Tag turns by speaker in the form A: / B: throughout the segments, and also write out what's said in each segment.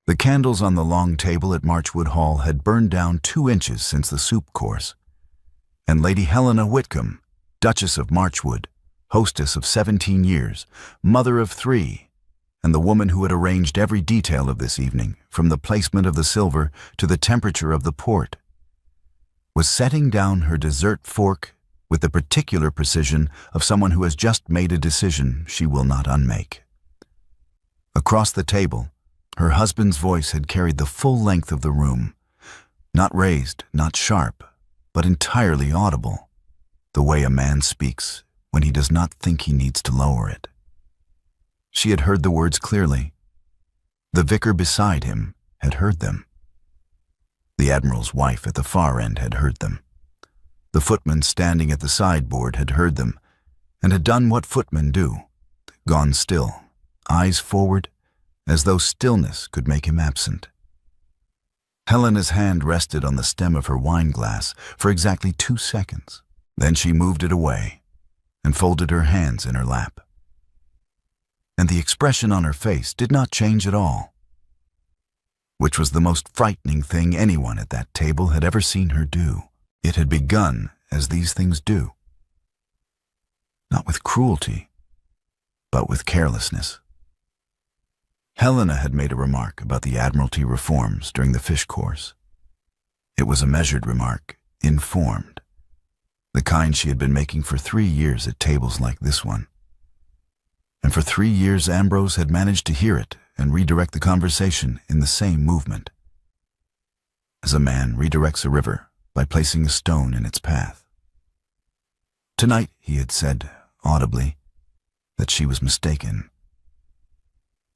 A: The candles on the long table at Marchwood Hall had burned down 2 inches since the soup course, and Lady Helena Whitcomb, Duchess of Marchwood, hostess of 17 years, mother of 3, and the woman who had arranged every detail of this evening, from the placement of the silver to the temperature of the port, was setting down her dessert fork with the particular precision of someone who has just made a decision she will not unmake. Across the table, her husband's voice had carried the full length of the room, not raised, not sharp, but entirely audible, the way a man speaks when he does not think he needs to lower it. She had heard the words clearly. The vicar beside him had heard them. The Admiral's wife at the far end had heard them. The footman standing at the sideboard had heard them, and had done what footmen do, gone still, eyes forward, as though stillness could make him absent. Helena's hand rested on the stem of her wine-glass for exactly 2 seconds. Then she moved it away and folded her hands in her lap. And the expression on her face did not change at all, which was the most frightening thing anyone at that table had ever seen her do. It had begun as these things do, not with cruelty, but with carelessness. Helena had made a remark about the Admiralty reforms during the fish course. It was a measured remark, informed, the kind she had been making for 3 years at tables like this one. And for 3 years Ambrose had managed to hear it and redirect the conversation in the same movement, as a man redirects a river by placing a stone in its path. Tonight, he had said, audibly, that she was mistaken.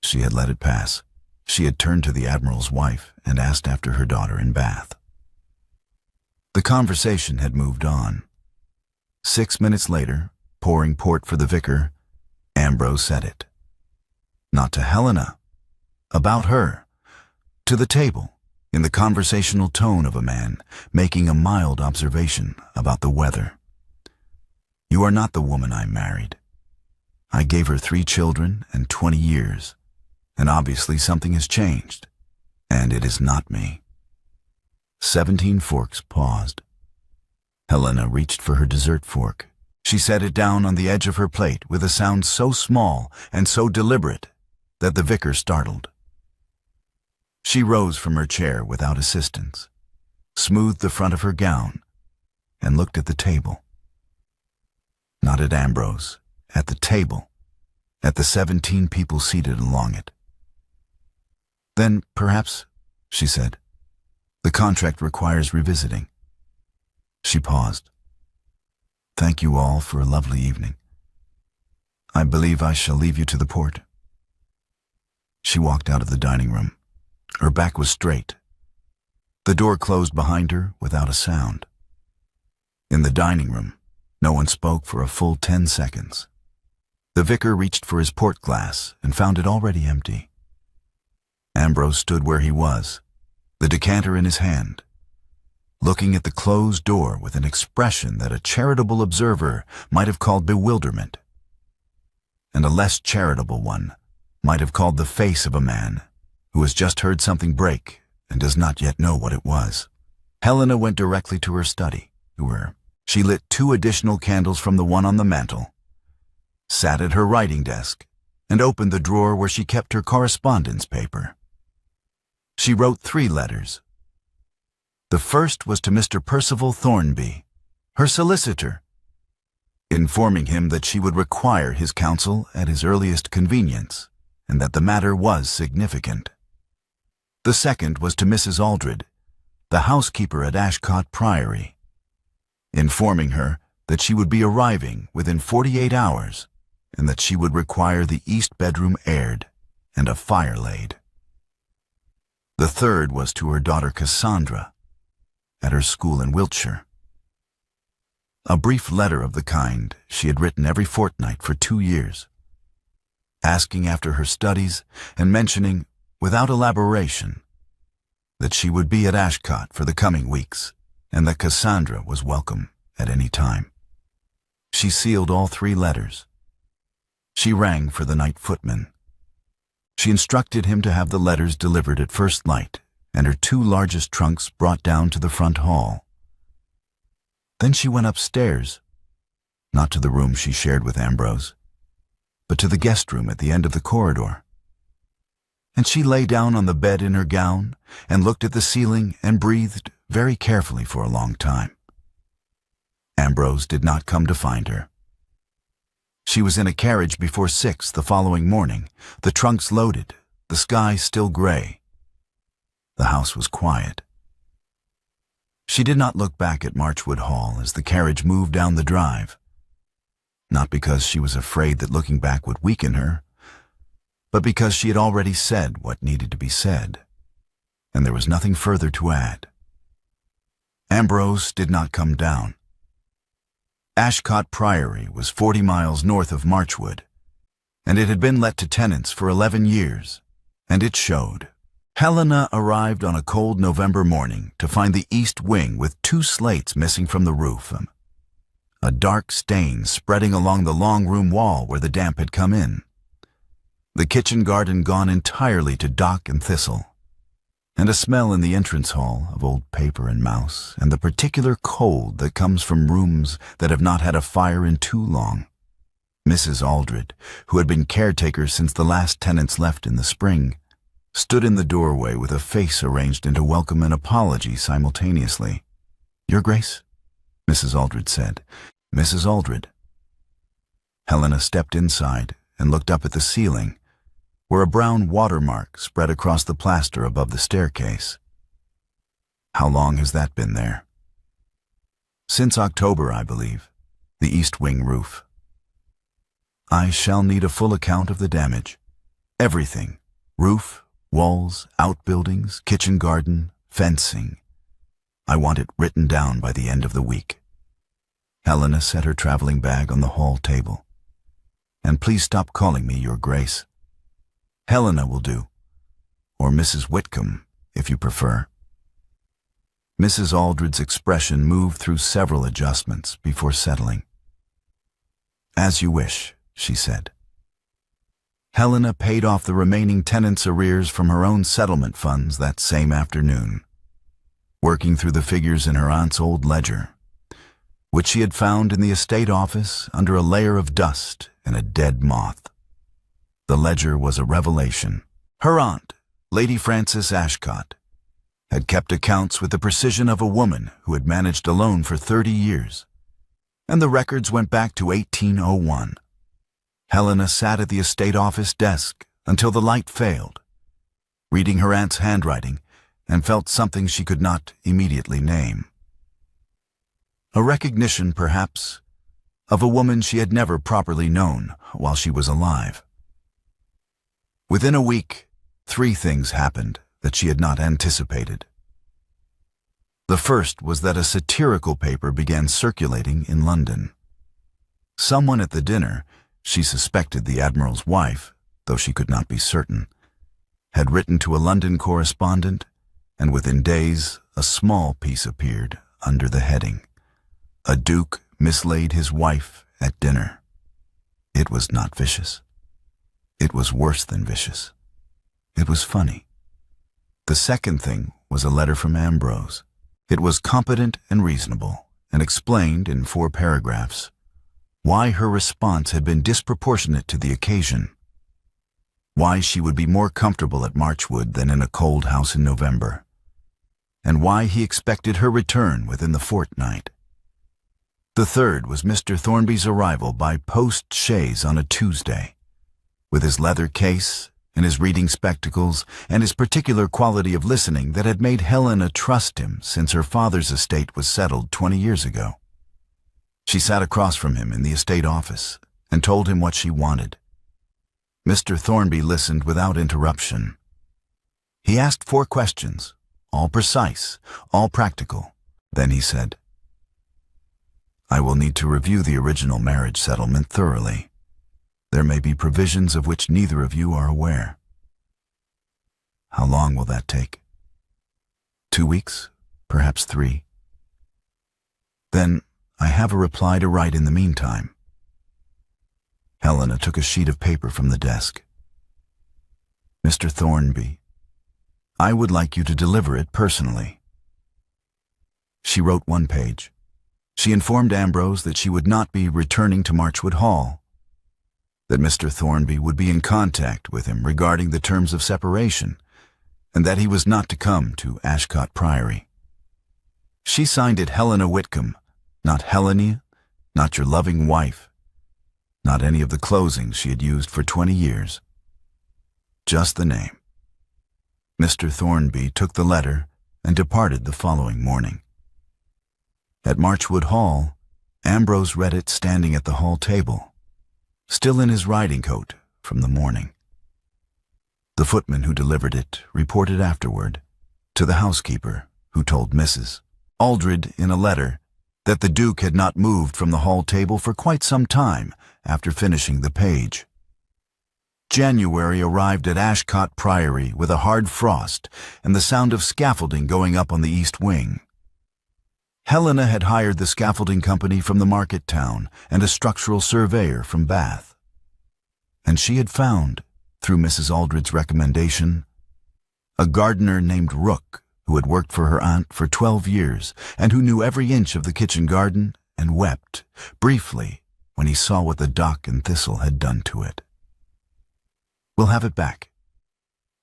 A: She had let it pass. She had turned to the Admiral's wife and asked after her daughter in Bath. The conversation had moved on. 6 minutes later, pouring port for the vicar, Ambrose said it. Not to Helena, about her, to the table, in the conversational tone of a man making a mild observation about the weather. You are not the woman I married. I gave her 3 children and 20 years, and obviously something has changed, and it is not me. 17 forks paused. Helena reached for her dessert fork. She set it down on the edge of her plate with a sound so small and so deliberate that the vicar startled. She rose from her chair without assistance, smoothed the front of her gown, and looked at the table. Not at Ambrose, at the table, at the 17 people seated along it. Then, perhaps, she said, the contract requires revisiting. She paused. Thank you all for a lovely evening. I believe I shall leave you to the port. She walked out of the dining room. Her back was straight. The door closed behind her without a sound. In the dining room, no one spoke for a full 10 seconds. The vicar reached for his port glass and found it already empty. Ambrose stood where he was, the decanter in his hand, looking at the closed door with an expression that a charitable observer might have called bewilderment, and a less charitable one might have called the face of a man who has just heard something break and does not yet know what it was. Helena went directly to her study. She lit 2 additional candles from the one on the mantel, sat at her writing desk, and opened the drawer where she kept her correspondence paper. She wrote 3 letters. The first was to Mr. Percival Thornby, her solicitor, informing him that she would require his counsel at his earliest convenience, and that the matter was significant. The second was to Mrs. Aldred, the housekeeper at Ashcot Priory, informing her that she would be arriving within 48 hours, and that she would require the east bedroom aired and a fire laid. The third was to her daughter Cassandra, at her school in Wiltshire. A brief letter of the kind she had written every fortnight for 2 years, asking after her studies and mentioning, without elaboration, that she would be at Ashcot for the coming weeks and that Cassandra was welcome at any time. She sealed all 3 letters. She rang for the night footman. She instructed him to have the letters delivered at first light and her 2 largest trunks brought down to the front hall. Then she went upstairs, not to the room she shared with Ambrose, but to the guest room at the end of the corridor. And she lay down on the bed in her gown and looked at the ceiling and breathed very carefully for a long time. Ambrose did not come to find her. She was in a carriage before 6 the following morning, the trunks loaded, the sky still gray. The house was quiet. She did not look back at Marchwood Hall as the carriage moved down the drive, not because she was afraid that looking back would weaken her, but because she had already said what needed to be said, and there was nothing further to add. Ambrose did not come down. Ashcott Priory was 40 miles north of Marchwood, and it had been let to tenants for 11 years, and it showed. Helena arrived on a cold November morning to find the east wing with 2 slates missing from the roof, a dark stain spreading along the long room wall where the damp had come in, the kitchen garden gone entirely to dock and thistle, and a smell in the entrance hall of old paper and mouse, and the particular cold that comes from rooms that have not had a fire in too long. Mrs. Aldred, who had been caretaker since the last tenants left in the spring, stood in the doorway with a face arranged into welcome and apology simultaneously. "Your Grace," Mrs. Aldred said. "Mrs. Aldred." Helena stepped inside and looked up at the ceiling, where a brown watermark spread across the plaster above the staircase. "How long has that been there?" "Since October, I believe. The east wing roof." "I shall need a full account of the damage. Everything. Roof, walls, outbuildings, kitchen garden, fencing. I want it written down by the end of the week." Helena set her traveling bag on the hall table. "And please stop calling me Your Grace. Helena will do, or Mrs. Whitcomb, if you prefer." Mrs. Aldred's expression moved through several adjustments before settling. "As you wish," she said. Helena paid off the remaining tenants' arrears from her own settlement funds that same afternoon, working through the figures in her aunt's old ledger, which she had found in the estate office under a layer of dust and a dead moth. The ledger was a revelation. Her aunt, Lady Frances Ashcott, had kept accounts with the precision of a woman who had managed alone for 30 years, and the records went back to 1801. Helena sat at the estate office desk until the light failed, reading her aunt's handwriting, and felt something she could not immediately name. A recognition, perhaps, of a woman she had never properly known while she was alive. Within a week, 3 things happened that she had not anticipated. The first was that a satirical paper began circulating in London. Someone at the dinner, she suspected the Admiral's wife, though she could not be certain, had written to a London correspondent, and within days a small piece appeared under the heading, "A Duke mislaid his wife at dinner." It was not vicious. It was worse than vicious. It was funny. The second thing was a letter from Ambrose. It was competent and reasonable, and explained in 4 paragraphs why her response had been disproportionate to the occasion, why she would be more comfortable at Marchwood than in a cold house in November, and why he expected her return within the fortnight. The third was Mr. Thornby's arrival by post-chaise on a Tuesday, with his leather case and his reading spectacles and his particular quality of listening that had made Helena trust him since her father's estate was settled 20 years ago. She sat across from him in the estate office and told him what she wanted. Mr. Thornby listened without interruption. He asked 4 questions, all precise, all practical. Then he said, "I will need to review the original marriage settlement thoroughly. There may be provisions of which neither of you are aware." "How long will that take?" 2 weeks, perhaps 3. "Then I have a reply to write in the meantime." Helena took a sheet of paper from the desk. Mr. Thornby, I would like you to deliver it personally. She wrote one page. She informed Ambrose that she would not be returning to Marchwood Hall, that Mr. Thornby would be in contact with him regarding the terms of separation, and that he was not to come to Ashcott Priory. She signed it Helena Whitcomb, not Helena, not your loving wife, not any of the closings she had used for 20 years. Just the name. Mr. Thornby took the letter and departed the following morning. At Marchwood Hall, Ambrose read it standing at the hall table, still in his riding coat from the morning. The footman who delivered it reported afterward to the housekeeper, who told Mrs. Aldred in a letter that the Duke had not moved from the hall table for quite some time after finishing the page. January arrived at Ashcott Priory with a hard frost and the sound of scaffolding going up on the east wing. Helena had hired the scaffolding company from the market town and a structural surveyor from Bath. And she had found, through Mrs. Aldred's recommendation, a gardener named Rook who had worked for her aunt for 12 years and who knew every inch of the kitchen garden and wept, briefly, when he saw what the dock and thistle had done to it. "We'll have it back,"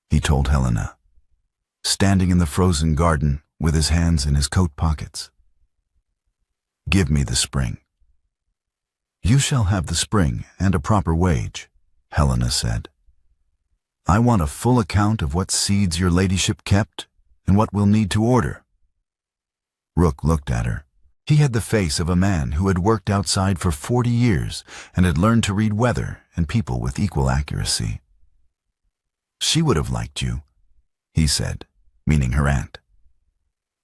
A: he told Helena, standing in the frozen garden with his hands in his coat pockets. "Give me the spring." "You shall have the spring and a proper wage," Helena said. "I want a full account of what seeds your ladyship kept and what we'll need to order." Rook looked at her. He had the face of a man who had worked outside for 40 years and had learned to read weather and people with equal accuracy. "She would have liked you," he said, meaning her aunt.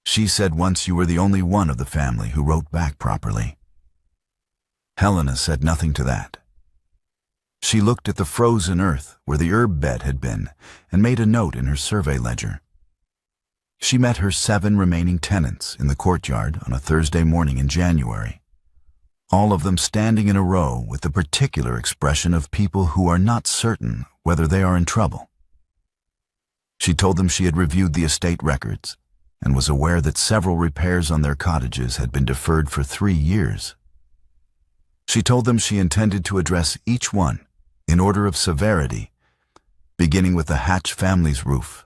A: "She said once you were the only one of the family who wrote back properly." Helena said nothing to that. She looked at the frozen earth where the herb bed had been and made a note in her survey ledger. She met her 7 remaining tenants in the courtyard on a Thursday morning in January, all of them standing in a row with the particular expression of people who are not certain whether they are in trouble. She told them she had reviewed the estate records and was aware that several repairs on their cottages had been deferred for 3 years. She told them she intended to address each one in order of severity, beginning with the Hatch family's roof,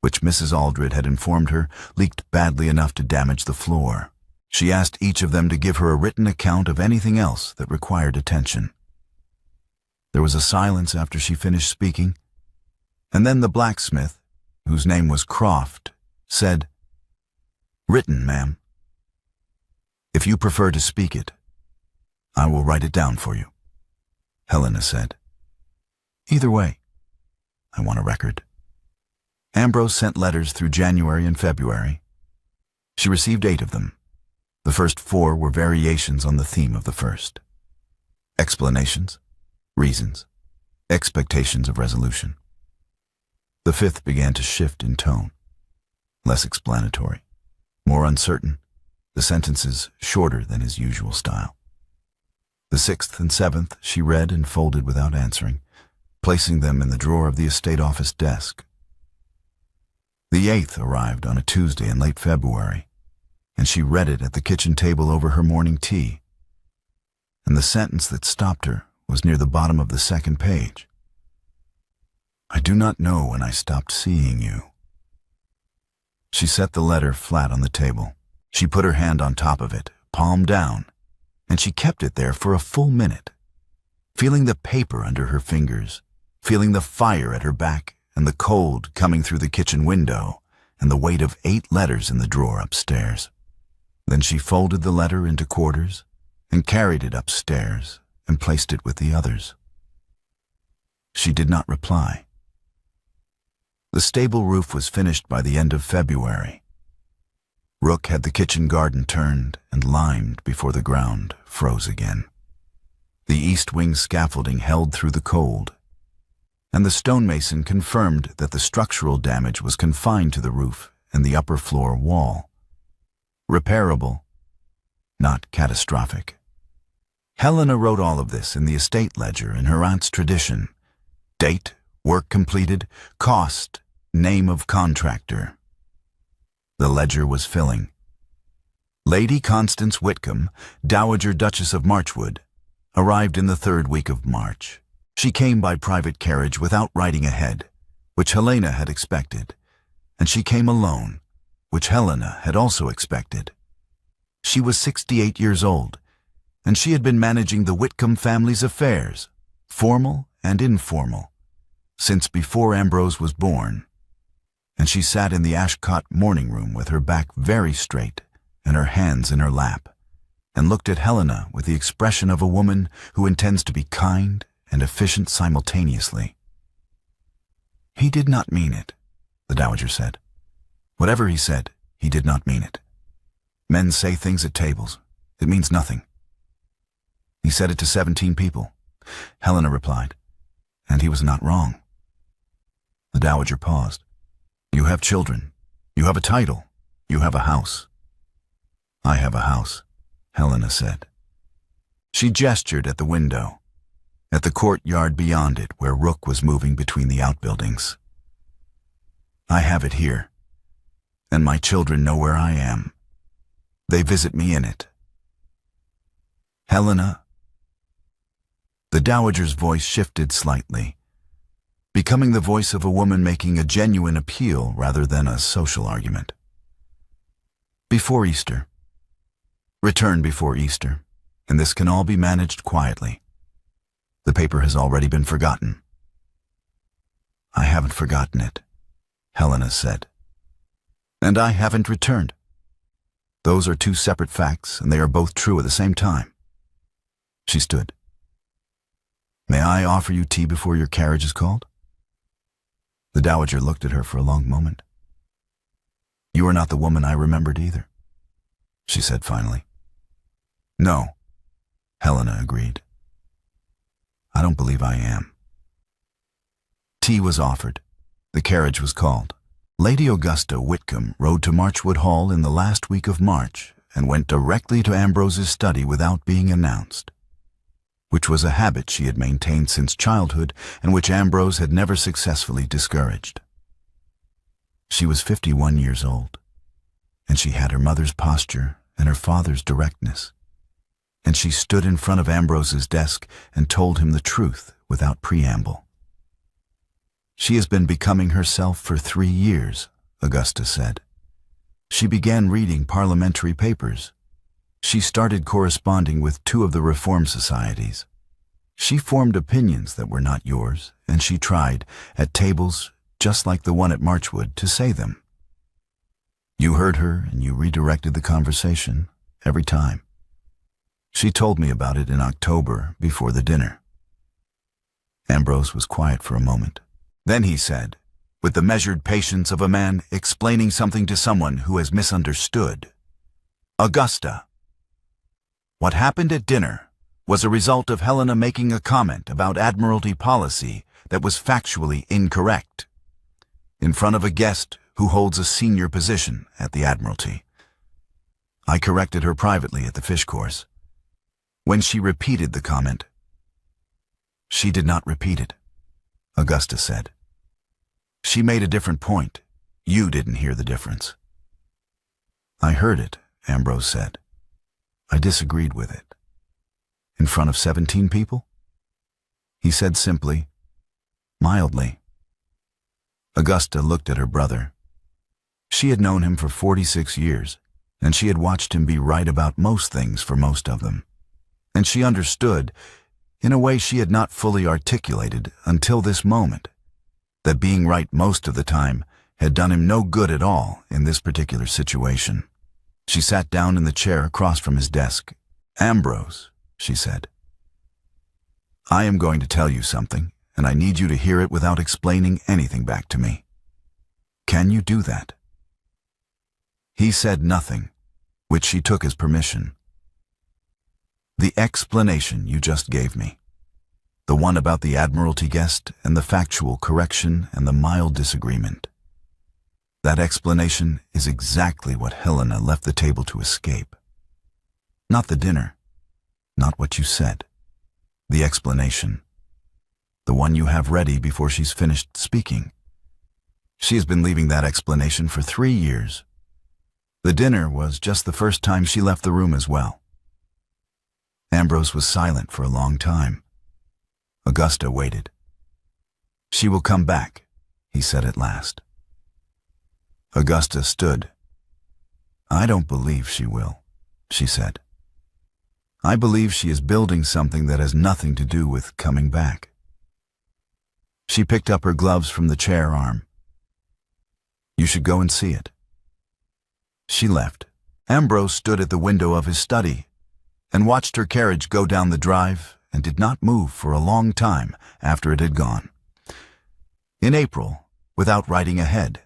A: which Mrs. Aldred had informed her leaked badly enough to damage the floor. She asked each of them to give her a written account of anything else that required attention. There was a silence after she finished speaking, and then the blacksmith, whose name was Croft, said, "Written, ma'am. If you prefer to speak it, I will write it down for you," Helena said. "Either way, I want a record." Ambrose sent letters through January and February. She received 8 of them. The first 4 were variations on the theme of the first. Explanations, reasons, expectations of resolution. The 5th began to shift in tone, less explanatory, more uncertain, the sentences shorter than his usual style. The 6th and 7th she read and folded without answering, placing them in the drawer of the estate office desk. The 8th arrived on a Tuesday in late February, and she read it at the kitchen table over her morning tea. And the sentence that stopped her was near the bottom of the 2nd page. "I do not know when I stopped seeing you." She set the letter flat on the table. She put her hand on top of it, palm down, and she kept it there for a full minute, feeling the paper under her fingers, feeling the fire at her back and the cold coming through the kitchen window and the weight of 8 letters in the drawer upstairs. Then she folded the letter into quarters and carried it upstairs and placed it with the others. She did not reply. The stable roof was finished by the end of February. Rook had the kitchen garden turned and limed before the ground froze again. The east wing scaffolding held through the cold, and the stonemason confirmed that the structural damage was confined to the roof and the upper floor wall. Repairable, not catastrophic. Helena wrote all of this in the estate ledger in her aunt's tradition. Date work completed, cost, name of contractor. The ledger was filling. Lady Constance Whitcomb, Dowager Duchess of Marchwood, arrived in the 3rd week of March. She came by private carriage without riding ahead, which Helena had expected, and she came alone, which Helena had also expected. She was 68 years old, and she had been managing the Whitcomb family's affairs, formal and informal, since before Ambrose was born, and she sat in the Ashcott morning room with her back very straight and her hands in her lap, and looked at Helena with the expression of a woman who intends to be kind and efficient simultaneously. "He did not mean it," the Dowager said. "Whatever he said, he did not mean it. Men say things at tables. It means nothing. He said it to 17 people," Helena replied, "and he was not wrong." The Dowager paused. "You have children. You have a title. You have a house." "I have a house," Helena said. She gestured at the window, at the courtyard beyond it where Rook was moving between the outbuildings. "I have it here, and my children know where I am. They visit me in it." "Helena?" The Dowager's voice shifted slightly, becoming the voice of a woman making a genuine appeal rather than a social argument. "Before Easter. Return before Easter, and this can all be managed quietly. The paper has already been forgotten." "I haven't forgotten it," Helena said. "And I haven't returned. Those are two separate facts, and they are both true at the same time." She stood. "May I offer you tea before your carriage is called?" The Dowager looked at her for a long moment. "You are not the woman I remembered either," she said finally. "No," Helena agreed. "I don't believe I am." Tea was offered. The carriage was called. Lady Augusta Whitcomb rode to Marchwood Hall in the last week of March and went directly to Ambrose's study without being announced, which was a habit she had maintained since childhood and which Ambrose had never successfully discouraged. She was 51 years old, and she had her mother's posture and her father's directness, and she stood in front of Ambrose's desk and told him the truth without preamble. "She has been becoming herself for 3 years," Augusta said. "She began reading parliamentary papers. She started corresponding with 2 of the reform societies. She formed opinions that were not yours, and she tried, at tables just like the one at Marchwood, to say them. You heard her and you redirected the conversation every time. She told me about it in October before the dinner." Ambrose was quiet for a moment. Then he said, with the measured patience of a man explaining something to someone who has misunderstood, "Augusta, what happened at dinner was a result of Helena making a comment about Admiralty policy that was factually incorrect, in front of a guest who holds a senior position at the Admiralty. I corrected her privately at the fish course. When she repeated the comment—" "She did not repeat it," Augusta said. "She made a different point. You didn't hear the difference." "I heard it," Ambrose said. "I disagreed with it." "In front of 17 people?" He said simply, "Mildly." Augusta looked at her brother. She had known him for 46 years, and she had watched him be right about most things for most of them. And she understood, in a way she had not fully articulated until this moment, that being right most of the time had done him no good at all in this particular situation. She sat down in the chair across from his desk. "Ambrose," she said, "I am going to tell you something, and I need you to hear it without explaining anything back to me. Can you do that?" He said nothing, which she took as permission. "The explanation you just gave me, the one about the Admiralty guest and the factual correction and the mild disagreement, that explanation is exactly what Helena left the table to escape. Not the dinner, not what you said. The explanation. The one you have ready before she's finished speaking. She has been leaving that explanation for 3 years. The dinner was just the first time she left the room as well. Ambrose was silent for a long time. Augusta waited. "She will come back," he said at last. Augusta stood. "I don't believe she will," she said. "I believe she is building something that has nothing to do with coming back." She picked up her gloves from the chair arm. "You should go and see it." She left. Ambrose stood at the window of his study and watched her carriage go down the drive and did not move for a long time after it had gone. In April, without writing ahead,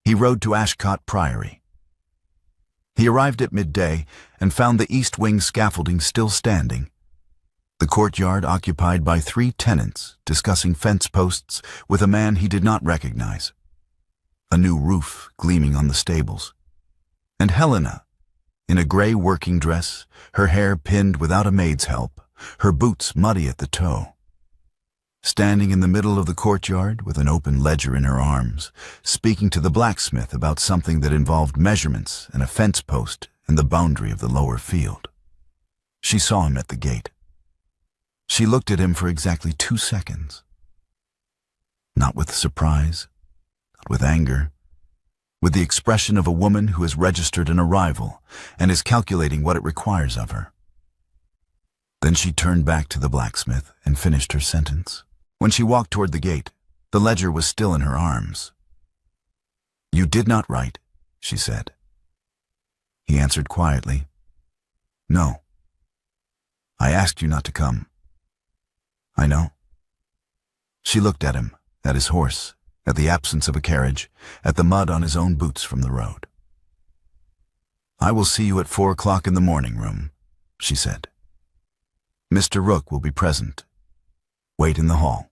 A: he rode to Ashcott Priory. He arrived at midday and found the east wing scaffolding still standing, the courtyard occupied by 3 tenants discussing fence posts with a man he did not recognize, a new roof gleaming on the stables, and Helena, in a gray working dress, her hair pinned without a maid's help, her boots muddy at the toe. Standing in the middle of the courtyard with an open ledger in her arms, speaking to the blacksmith about something that involved measurements and a fence post and the boundary of the lower field. She saw him at the gate. She looked at him for exactly 2 seconds. Not with surprise, not with anger, with the expression of a woman who has registered an arrival and is calculating what it requires of her. Then she turned back to the blacksmith and finished her sentence. When she walked toward the gate, the ledger was still in her arms. "You did not write," she said. He answered quietly, "No. I asked you not to come." "I know." She looked at him, at his horse, at the absence of a carriage, at the mud on his own boots from the road. "I will see you at 4 o'clock in the morning room," she said. "Mr. Rook will be present. Wait in the hall."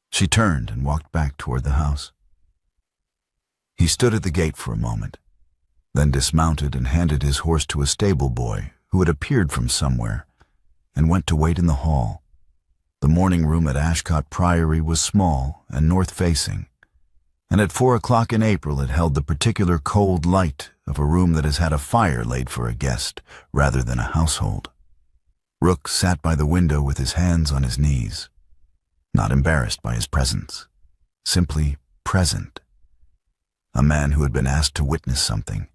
A: She turned and walked back toward the house. He stood at the gate for a moment, then dismounted and handed his horse to a stable boy who had appeared from somewhere, and went to wait in the hall. The morning room at Ashcott Priory was small and north-facing, and at 4 o'clock in April it held the particular cold light of a room that has had a fire laid for a guest rather than a household. Rook sat by the window with his hands on his knees, not embarrassed by his presence, simply present. A man who had been asked to witness something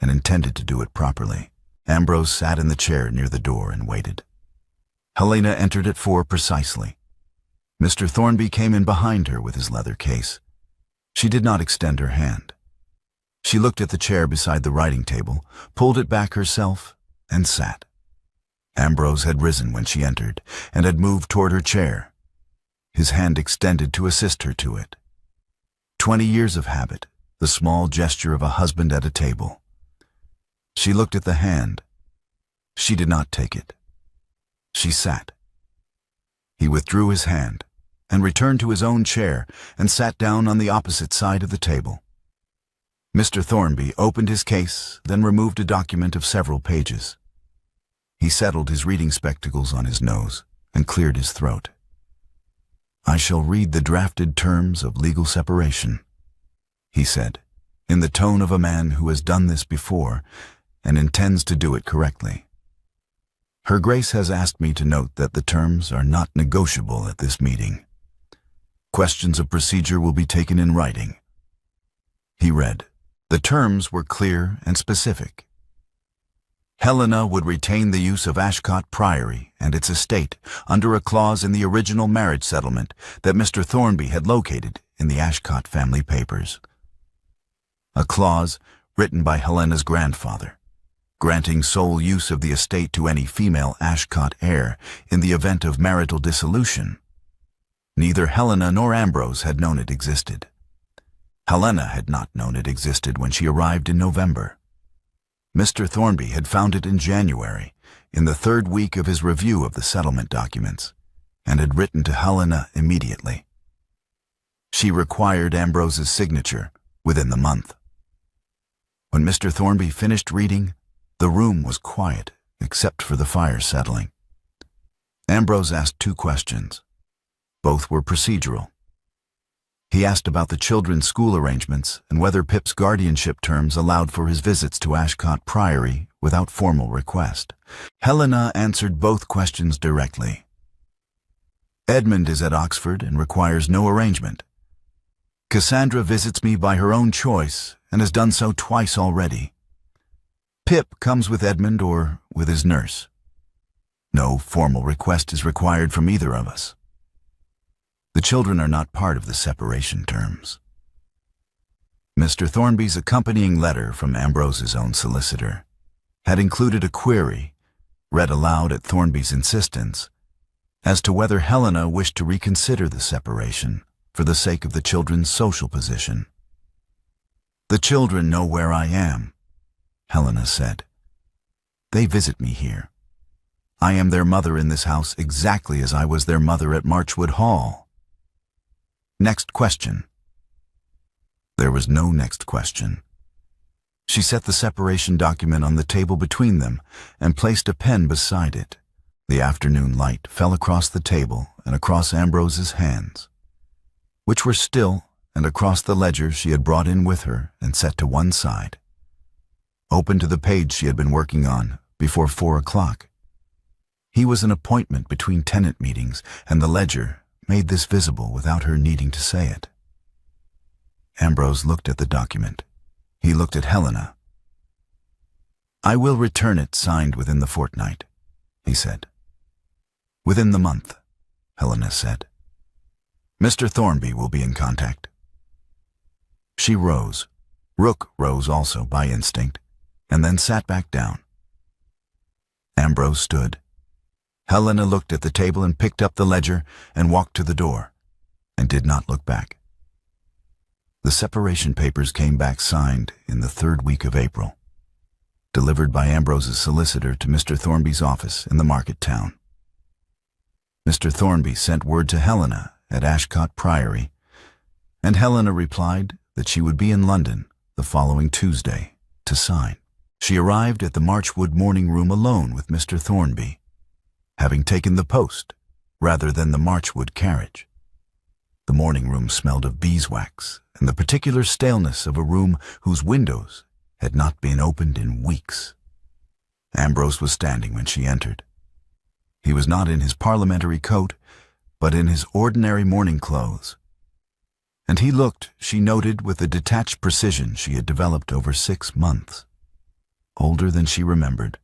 A: and intended to do it properly. Ambrose sat in the chair near the door and waited. Helena entered at 4 precisely. Mr. Thornby came in behind her with his leather case. She did not extend her hand. She looked at the chair beside the writing table, pulled it back herself, and sat. Ambrose had risen when she entered and had moved toward her chair, his hand extended to assist her to it. 20 years of habit, the small gesture of a husband at a table. She looked at the hand. She did not take it. She sat. He withdrew his hand and returned to his own chair and sat down on the opposite side of the table. Mr. Thornby opened his case, then removed a document of several pages. He settled his reading spectacles on his nose and cleared his throat. "I shall read the drafted terms of legal separation," he said, in the tone of a man who has done this before and intends to do it correctly. "Her Grace has asked me to note that the terms are not negotiable at this meeting. Questions of procedure will be taken in writing." He read. The terms were clear and specific. Helena would retain the use of Ashcott Priory and its estate under a clause in the original marriage settlement that Mr. Thornby had located in the Ashcott family papers. A clause written by Helena's grandfather, granting sole use of the estate to any female Ashcott heir in the event of marital dissolution. Neither Helena nor Ambrose had known it existed. Helena had not known it existed when she arrived in November. Mr. Thornby had found it in January, in the 3rd week of his review of the settlement documents, and had written to Helena immediately. She required Ambrose's signature within the month. When Mr. Thornby finished reading, the room was quiet except for the fire settling. Ambrose asked 2 questions. Both were procedural. He asked about the children's school arrangements and whether Pip's guardianship terms allowed for his visits to Ashcott Priory without formal request. Helena answered both questions directly. Edmund is at Oxford and requires no arrangement. Cassandra visits me by her own choice and has done so twice already. Pip comes with Edmund or with his nurse. No formal request is required from either of us. The children are not part of the separation terms. Mr. Thornby's accompanying letter from Ambrose's own solicitor had included a query, read aloud at Thornby's insistence, as to whether Helena wished to reconsider the separation for the sake of the children's social position. "The children know where I am," Helena said. "They visit me here. I am their mother in this house exactly as I was their mother at Marchwood Hall. Next question." There was no next question. She set the separation document on the table between them and placed a pen beside it. The afternoon light fell across the table and across Ambrose's hands, which were still, and across the ledger she had brought in with her and set to one side, open to the page she had been working on before 4 o'clock. He was an appointment between tenant meetings, and the ledger made this visible without her needing to say it. Ambrose looked at the document. He looked at Helena. "I will return it signed within the fortnight," he said. "Within the month," Helena said. "Mr. Thornby will be in contact." She rose. Rook rose also by instinct, and then sat back down. Ambrose stood. Helena looked at the table and picked up the ledger and walked to the door, and did not look back. The separation papers came back signed in the 3rd week of April, delivered by Ambrose's solicitor to Mr. Thornby's office in the market town. Mr. Thornby sent word to Helena at Ashcott Priory, and Helena replied that she would be in London the following Tuesday to sign. She arrived at the Marchwood morning room alone with Mr. Thornby, having taken the post rather than the Marchwood carriage. The morning room smelled of beeswax and the particular staleness of a room whose windows had not been opened in weeks. Ambrose was standing when she entered. He was not in his parliamentary coat, but in his ordinary morning clothes. And he looked, she noted, with the detached precision she had developed over 6 months. Older than she remembered.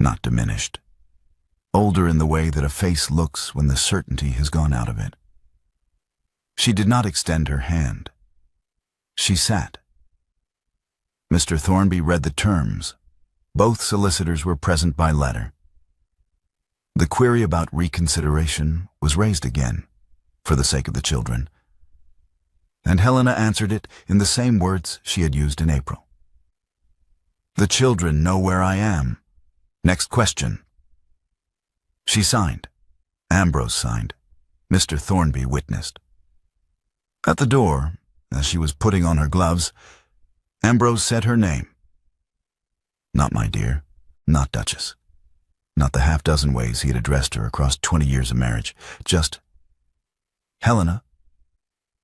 A: Not diminished. Older in the way that a face looks when the certainty has gone out of it. She did not extend her hand. She sat. Mr. Thornby read the terms. Both solicitors were present by letter. The query about reconsideration was raised again, for the sake of the children, and Helena answered it in the same words she had used in April. "The children know where I am. Next question." She signed. Ambrose signed. Mr. Thornby witnessed. At the door, as she was putting on her gloves, Ambrose said her name. Not my dear, not Duchess. Not the half-dozen ways he had addressed her across 20 years of marriage. Just, "Helena."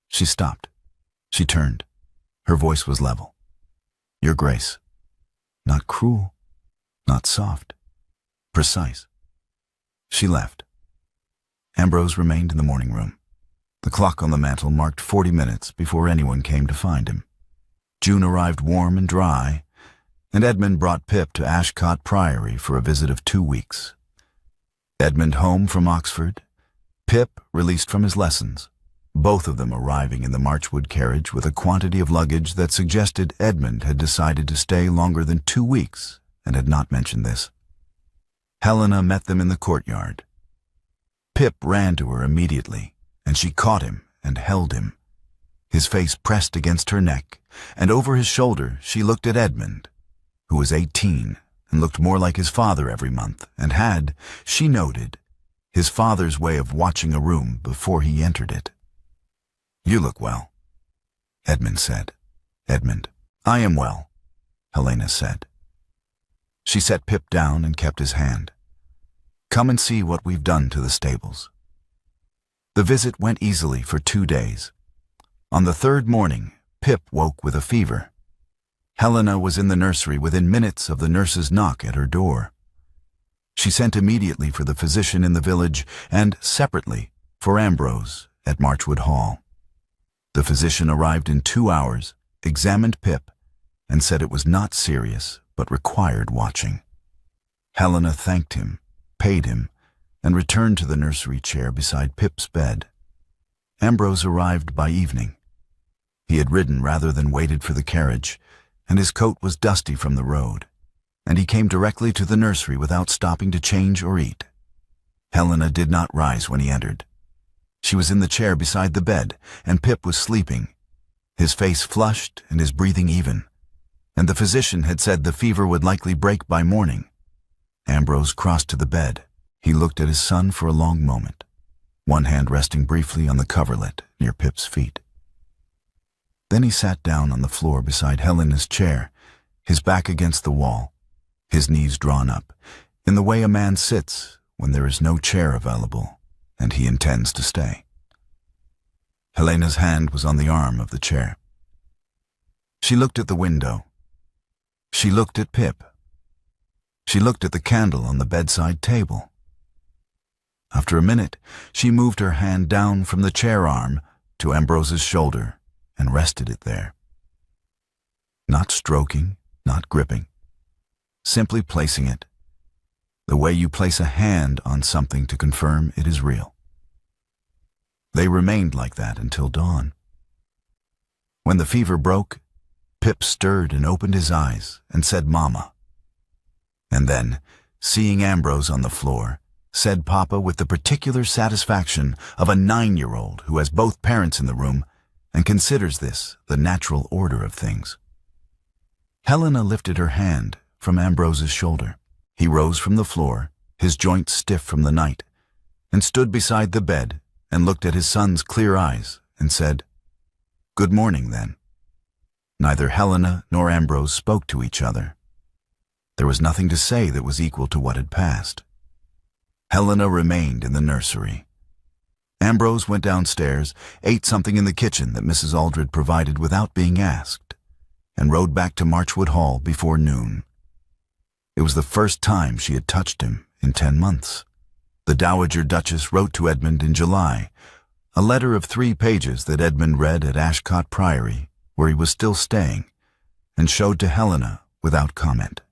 A: She stopped. She turned. Her voice was level. "Your Grace." Not cruel, not soft, precise. She left. Ambrose remained in the morning room. The clock on the mantel marked 40 minutes before anyone came to find him. June arrived warm and dry, and Edmund brought Pip to Ashcott Priory for a visit of 2 weeks. Edmund home from Oxford, Pip released from his lessons, both of them arriving in the Marchwood carriage with a quantity of luggage that suggested Edmund had decided to stay longer than 2 weeks and had not mentioned this. Helena met them in the courtyard. Pip ran to her immediately, and she caught him and held him. His face pressed against her neck, and over his shoulder she looked at Edmund, who was 18 and looked more like his father every month, and had, she noted, his father's way of watching a room before he entered it. "You look well," Edmund said. Edmund, "I am well," Helena said. She set Pip down and kept his hand. "Come and see what we've done to the stables." The visit went easily for 2 days. On the third morning, Pip woke with a fever. Helena was in the nursery within minutes of the nurse's knock at her door. She sent immediately for the physician in the village and, separately, for Ambrose at Marchwood Hall. The physician arrived in 2 hours, examined Pip, and said it was not serious but required watching. Helena thanked him, paid him, and returned to the nursery chair beside Pip's bed. Ambrose arrived by evening. He had ridden rather than waited for the carriage, and his coat was dusty from the road, and he came directly to the nursery without stopping to change or eat. Helena did not rise when he entered. She was in the chair beside the bed, and Pip was sleeping, his face flushed and his breathing even, and the physician had said the fever would likely break by morning. Ambrose crossed to the bed. He looked at his son for a long moment, one hand resting briefly on the coverlet near Pip's feet. Then he sat down on the floor beside Helena's chair, his back against the wall, his knees drawn up, in the way a man sits when there is no chair available and he intends to stay. Helena's hand was on the arm of the chair. She looked at the window. She looked at Pip. She looked at the candle on the bedside table. After a minute, she moved her hand down from the chair arm to Ambrose's shoulder and rested it there. Not stroking, not gripping, simply placing it, the way you place a hand on something to confirm it is real. They remained like that until dawn. When the fever broke, Pip stirred and opened his eyes and said, "Mama." And then, seeing Ambrose on the floor, said Papa with the particular satisfaction of a 9-year-old who has both parents in the room and considers this the natural order of things. Helena lifted her hand from Ambrose's shoulder. He rose from the floor, his joints stiff from the night, and stood beside the bed and looked at his son's clear eyes and said, "Good morning, then." Neither Helena nor Ambrose spoke to each other. There was nothing to say that was equal to what had passed. Helena remained in the nursery. Ambrose went downstairs, ate something in the kitchen that Mrs. Aldred provided without being asked, and rode back to Marchwood Hall before noon. It was the first time she had touched him in 10 months. The Dowager Duchess wrote to Edmund in July, a letter of 3 pages that Edmund read at Ashcot Priory, where he was still staying, and showed to Helena without comment.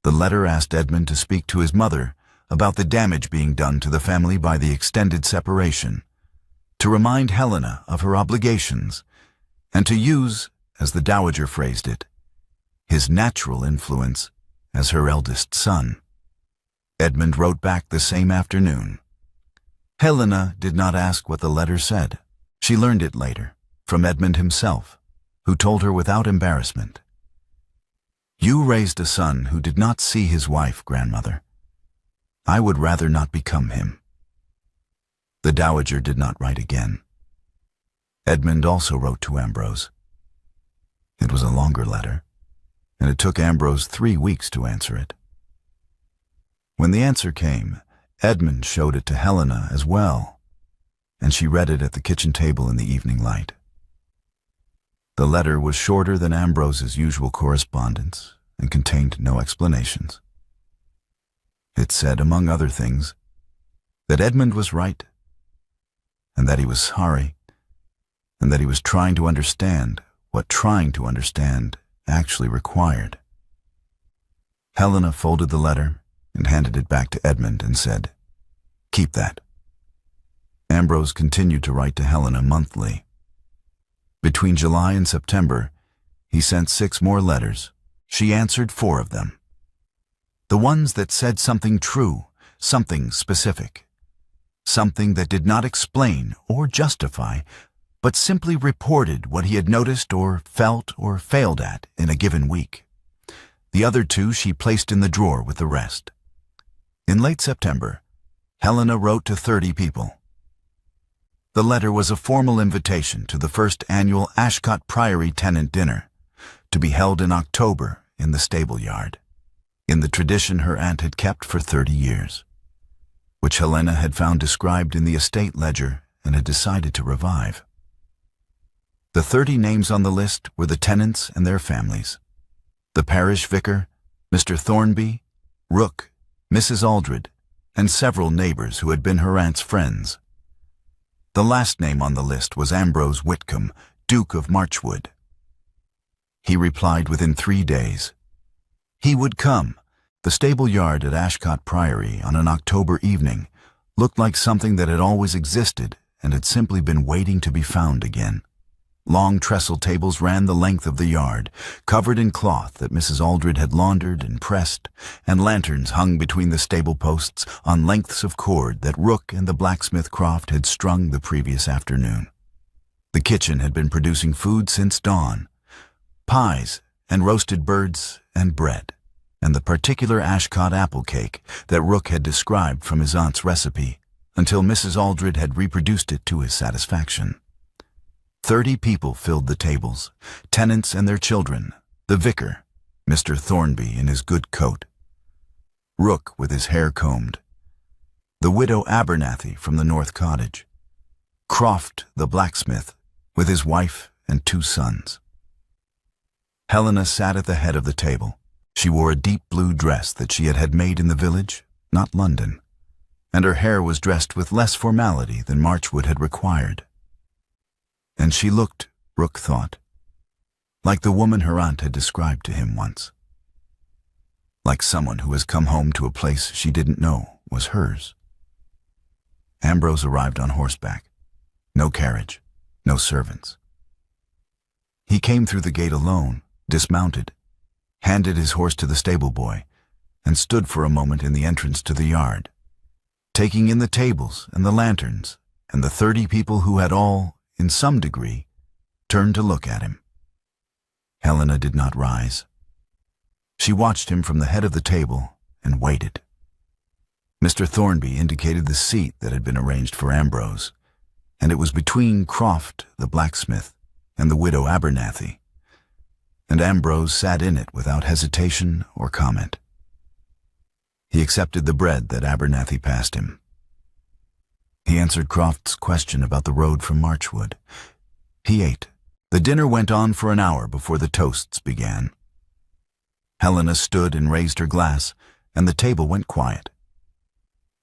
A: The letter asked Edmund to speak to his mother about the damage being done to the family by the extended separation, to remind Helena of her obligations, and to use, as the Dowager phrased it, his natural influence as her eldest son. Edmund wrote back the same afternoon. Helena did not ask what the letter said. She learned it later, from Edmund himself, who told her without embarrassment, "You raised a son who did not see his wife, grandmother. I would rather not become him." The Dowager did not write again. Edmund also wrote to Ambrose. It was a longer letter, and it took Ambrose 3 weeks to answer it. When the answer came, Edmund showed it to Helena as well, and she read it at the kitchen table in the evening light. The letter was shorter than Ambrose's usual correspondence and contained no explanations. It said, among other things, that Edmund was right, and that he was sorry, and that he was trying to understand what trying to understand actually required. Helena folded the letter and handed it back to Edmund and said, "Keep that." Ambrose continued to write to Helena monthly. Between July and September, he sent 6 more letters. She answered 4 of them. The ones that said something true, something specific, something that did not explain or justify, but simply reported what he had noticed or felt or failed at in a given week. The other 2 she placed in the drawer with the rest. In late September, Helena wrote to 30 people. The letter was a formal invitation to the first annual Ashcot Priory tenant dinner, to be held in October in the stable yard, in the tradition her aunt had kept for 30 years, which Helena had found described in the estate ledger and had decided to revive. The 30 names on the list were the tenants and their families. The parish vicar, Mr. Thornby, Rook, Mrs. Aldred, and several neighbors who had been her aunt's friends. The last name on the list was Ambrose Whitcomb, Duke of Marchwood. He replied within 3 days. He would come. The stable yard at Ashcott Priory on an October evening looked like something that had always existed and had simply been waiting to be found again. Long trestle tables ran the length of the yard, covered in cloth that Mrs. Aldred had laundered and pressed, and lanterns hung between the stable posts on lengths of cord that Rook and the blacksmith Croft had strung the previous afternoon. The kitchen had been producing food since dawn, pies and roasted birds and bread, and the particular Ashcott apple cake that Rook had described from his aunt's recipe, until Mrs. Aldred had reproduced it to his satisfaction. 30 people filled the tables, tenants and their children, the vicar, Mr. Thornby in his good coat, Rook with his hair combed, the widow Abernathy from the North Cottage, Croft the blacksmith with his wife and 2 sons. Helena sat at the head of the table. She wore a deep blue dress that she had had made in the village, not London, and her hair was dressed with less formality than Marchwood had required. And she looked, Rook thought, like the woman her aunt had described to him once. Like someone who has come home to a place she didn't know was hers. Ambrose arrived on horseback. No carriage, no servants. He came through the gate alone, dismounted, handed his horse to the stable boy, and stood for a moment in the entrance to the yard, taking in the tables and the lanterns and the 30 people who had all, in some degree, turned to look at him. Helena did not rise. She watched him from the head of the table and waited. Mr. Thornby indicated the seat that had been arranged for Ambrose, and it was between Croft, the blacksmith, and the widow Abernathy, and Ambrose sat in it without hesitation or comment. He accepted the bread that Abernathy passed him. He answered Croft's question about the road from Marchwood. He ate. The dinner went on for an hour before the toasts began. Helena stood and raised her glass, and the table went quiet.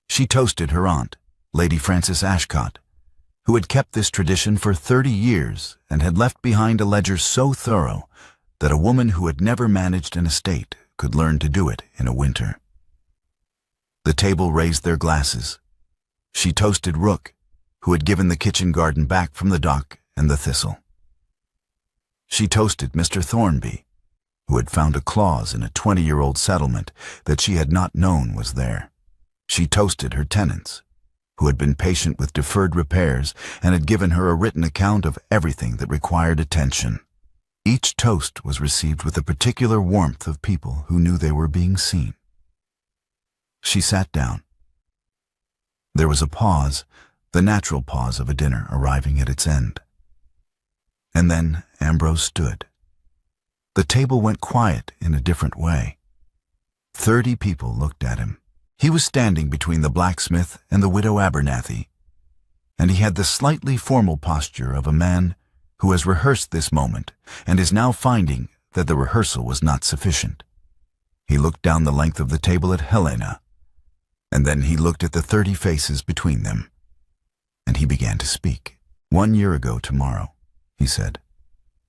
A: She toasted her aunt, Lady Frances Ashcott, who had kept this tradition for 30 years and had left behind a ledger so thorough that a woman who had never managed an estate could learn to do it in a winter. The table raised their glasses. She toasted Rook, who had given the kitchen garden back from the dock and the thistle. She toasted Mr. Thornby, who had found a clause in a 20-year-old settlement that she had not known was there. She toasted her tenants, who had been patient with deferred repairs and had given her a written account of everything that required attention. Each toast was received with a particular warmth of people who knew they were being seen. She sat down. There was a pause, the natural pause of a dinner arriving at its end. And then Ambrose stood. The table went quiet in a different way. 30 people looked at him. He was standing between the blacksmith and the widow Abernathy, and he had the slightly formal posture of a man who has rehearsed this moment and is now finding that the rehearsal was not sufficient. He looked down the length of the table at Helena, and then he looked at the 30 faces between them, and he began to speak. 1 year ago tomorrow, he said,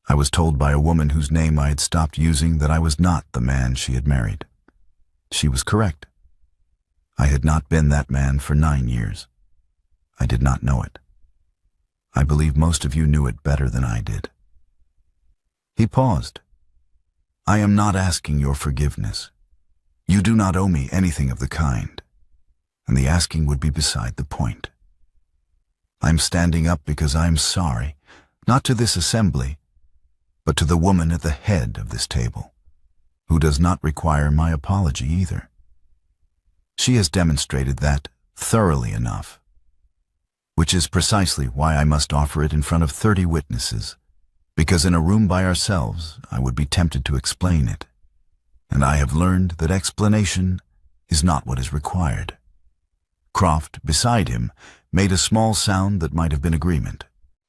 A: I was told by a woman whose name I had stopped using that I was not the man she had married. She was correct. I had not been that man for 9 years. I did not know it. I believe most of you knew it better than I did. He paused. I am not asking your forgiveness. You do not owe me anything of the kind, and the asking would be beside the point. I'm standing up because I am sorry, not to this assembly, but to the woman at the head of this table, who does not require my apology either. She has demonstrated that thoroughly enough, which is precisely why I must offer it in front of 30 witnesses, because in a room by ourselves I would be tempted to explain it, and I have learned that explanation is not what is required. Croft, beside him, made a small sound that might have been agreement.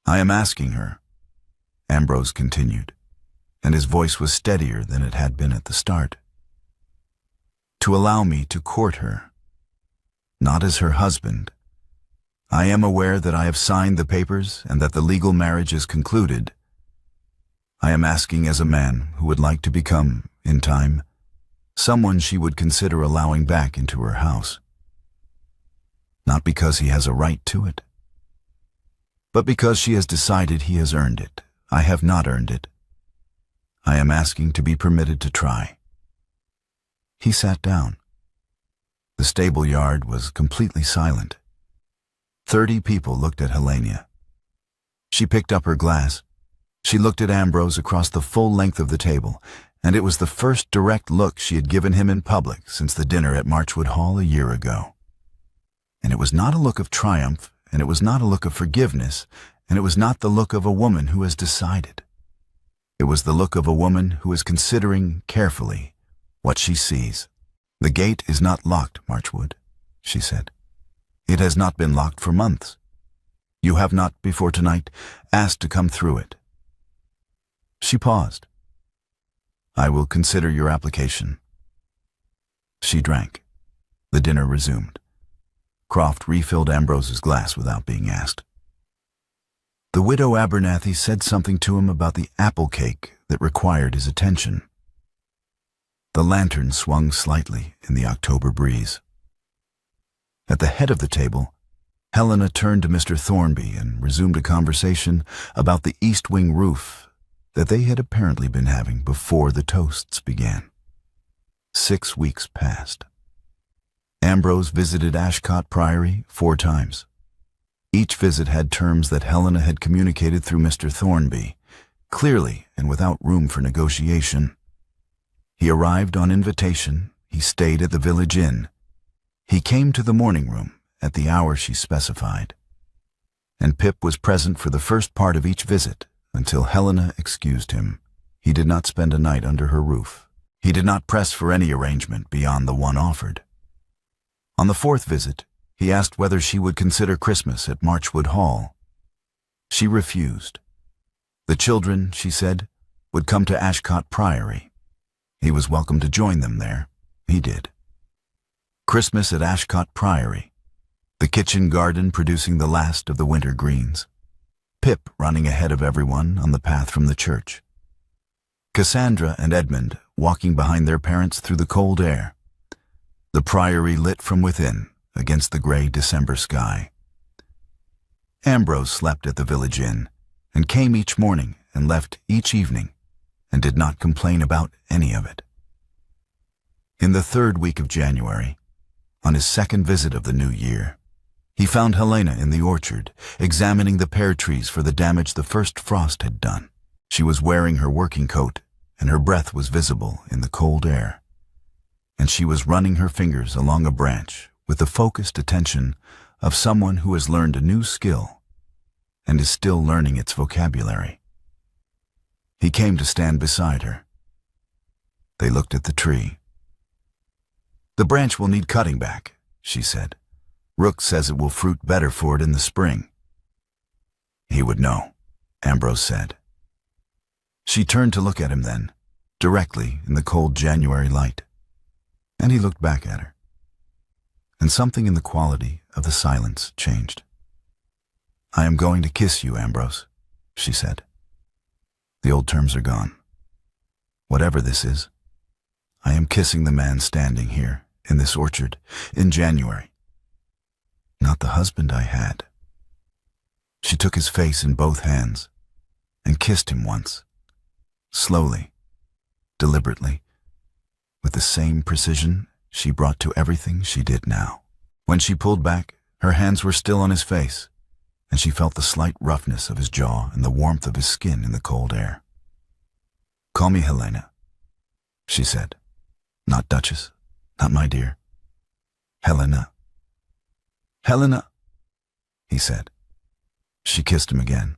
A: "I am asking her," Ambrose continued, and his voice was steadier than it had been at the start, "to allow me to court her, not as her husband. I am aware that I have signed the papers and that the legal marriage is concluded. I am asking as a man who would like to become, in time, someone she would consider allowing back into her house. Not because he has a right to it, but because she has decided he has earned it. I have not earned it. I am asking to be permitted to try." He sat down. The stable yard was completely silent. 30 people looked at Helena. She picked up her glass. She looked at Ambrose across the full length of the table, and it was the first direct look she had given him in public since the dinner at Marchwood Hall a year ago. And it was not a look of triumph, and it was not a look of forgiveness, and it was not the look of a woman who has decided. It was the look of a woman who is considering carefully what she sees. "The gate is not locked, Marchwood," she said. "It has not been locked for months. You have not, before tonight, asked to come through it." She paused. "I will consider your application." She drank. The dinner resumed. Croft refilled Ambrose's glass without being asked. The widow Abernathy said something to him about the apple cake that required his attention. The lantern swung slightly in the October breeze. At the head of the table, Helena turned to Mr. Thornby and resumed a conversation about the east wing roof that they had apparently been having before the toasts began. 6 weeks passed. Ambrose visited Ashcott Priory 4 times. Each visit had terms that Helena had communicated through Mr. Thornby, clearly and without room for negotiation. He arrived on invitation. He stayed at the village inn. He came to the morning room at the hour she specified. And Pip was present for the first part of each visit until Helena excused him. He did not spend a night under her roof. He did not press for any arrangement beyond the one offered. On the 4th visit, he asked whether she would consider Christmas at Marchwood Hall. She refused. The children, she said, would come to Ashcott Priory. He was welcome to join them there. He did. Christmas at Ashcott Priory. The kitchen garden producing the last of the winter greens. Pip running ahead of everyone on the path from the church. Cassandra and Edmund walking behind their parents through the cold air. The priory lit from within against the gray December sky. Ambrose slept at the village inn and came each morning and left each evening and did not complain about any of it. In the 3rd week of January, on his 2nd visit of the new year, he found Helena in the orchard, examining the pear trees for the damage the first frost had done. She was wearing her working coat, and her breath was visible in the cold air. And she was running her fingers along a branch with the focused attention of someone who has learned a new skill and is still learning its vocabulary. He came to stand beside her. They looked at the tree. "The branch will need cutting back," she said. "Rook says it will fruit better for it in the spring." "He would know," Ambrose said. She turned to look at him then, directly in the cold January light, and he looked back at her. And something in the quality of the silence changed. "I am going to kiss you, Ambrose," she said. "The old terms are gone. Whatever this is, I am kissing the man standing here in this orchard in January. Not the husband I had." She took his face in both hands and kissed him once, slowly, deliberately, with the same precision she brought to everything she did now. When she pulled back, her hands were still on his face, and she felt the slight roughness of his jaw and the warmth of his skin in the cold air. "Call me Helena," she said. "Not Duchess, not my dear. Helena." "Helena," he said. She kissed him again.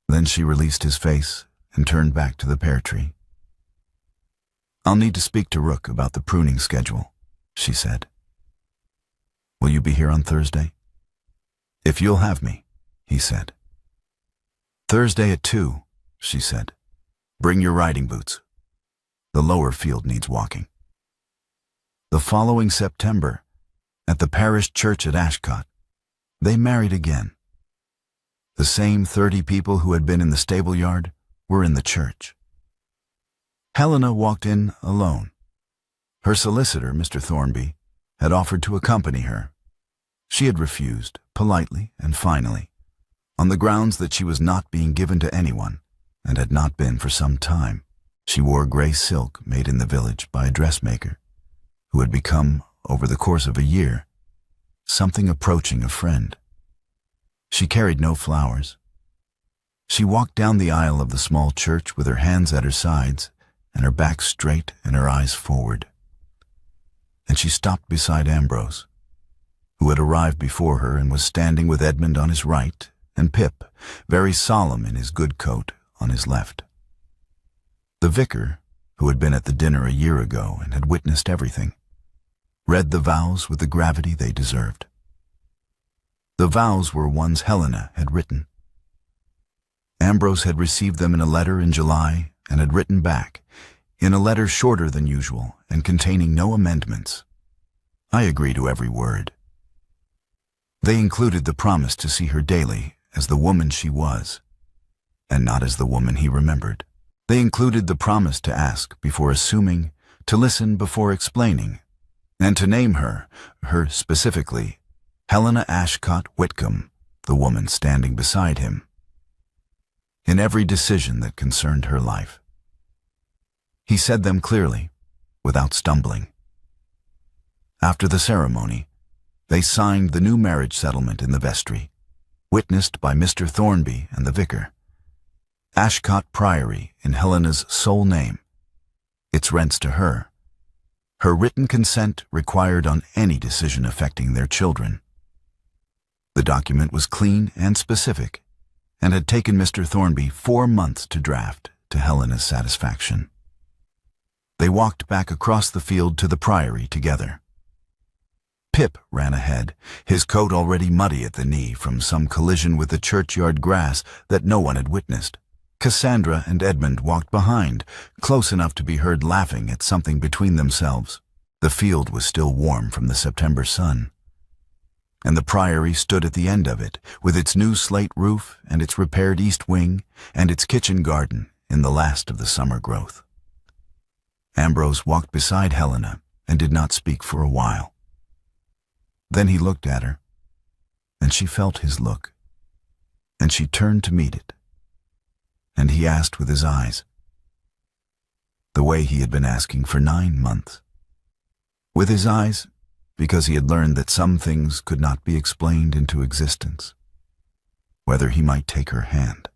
A: Then she released his face and turned back to the pear tree. "I'll need to speak to Rook about the pruning schedule," she said. "Will you be here on Thursday?" "If you'll have me," he said. "Thursday at 2, she said. "Bring your riding boots. The lower field needs walking." The following September, at the parish church at Ashcott, they married again. The same 30 people who had been in the stable yard were in the church. Helena walked in alone. Her solicitor, Mr. Thornby, had offered to accompany her. She had refused, politely and finally, on the grounds that she was not being given to anyone, and had not been for some time. She wore gray silk made in the village by a dressmaker, who had become, over the course of a year, something approaching a friend. She carried no flowers. She walked down the aisle of the small church with her hands at her sides and her back straight and her eyes forward. And she stopped beside Ambrose, who had arrived before her and was standing with Edmund on his right and Pip, very solemn in his good coat, on his left. The vicar, who had been at the dinner a year ago and had witnessed everything, read the vows with the gravity they deserved. The vows were ones Helena had written. Ambrose had received them in a letter in July and had written back, in a letter shorter than usual and containing no amendments. "I agree to every word." They included the promise to see her daily as the woman she was, and not as the woman he remembered. They included the promise to ask before assuming, to listen before explaining, and to name her specifically, Helena Ashcott Whitcomb, the woman standing beside him, in every decision that concerned her life. He said them clearly, without stumbling. After the ceremony, they signed the new marriage settlement in the vestry, witnessed by Mr. Thornby and the vicar. Ashcott Priory in Helena's sole name, its rents to her, her written consent required on any decision affecting their children. The document was clean and specific, and had taken Mr. Thornby 4 months to draft to Helena's satisfaction. They walked back across the field to the priory together. Pip ran ahead, his coat already muddy at the knee from some collision with the churchyard grass that no one had witnessed. Cassandra and Edmund walked behind, close enough to be heard laughing at something between themselves. The field was still warm from the September sun, and the priory stood at the end of it, with its new slate roof and its repaired east wing and its kitchen garden in the last of the summer growth. Ambrose walked beside Helena and did not speak for a while. Then he looked at her, and she felt his look, and she turned to meet it. And he asked with his eyes, the way he had been asking for 9 months. With his eyes, because he had learned that some things could not be explained into existence, whether he might take her hand.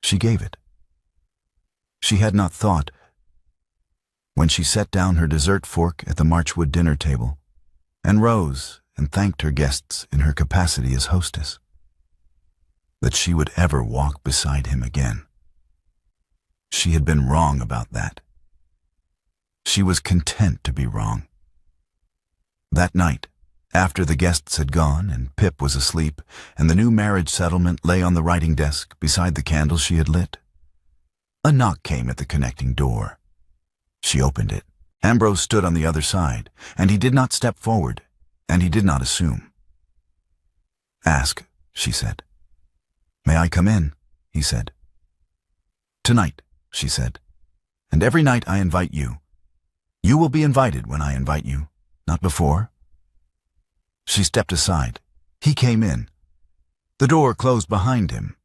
A: She gave it. She had not thought, when she set down her dessert fork at the Marchwood dinner table, and rose and thanked her guests in her capacity as hostess, that she would ever walk beside him again. She had been wrong about that. She was content to be wrong. That night, after the guests had gone and Pip was asleep and the new marriage settlement lay on the writing desk beside the candle she had lit, a knock came at the connecting door. She opened it. Ambrose stood on the other side, and he did not step forward, and he did not assume. "Ask," she said. "May I come in?" he said. "Tonight," she said, "and every night I invite you. You will be invited when I invite you, not before." She stepped aside. He came in. The door closed behind him.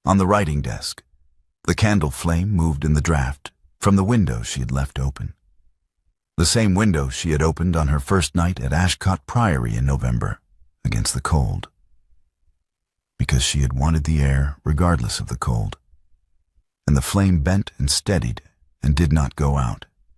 A: On the writing desk, the candle flame moved in the draught from the window she had left open. The same window she had opened on her first night at Ashcott Priory in November, against the cold. Because she had wanted the air regardless of the cold, and the flame bent and steadied and did not go out.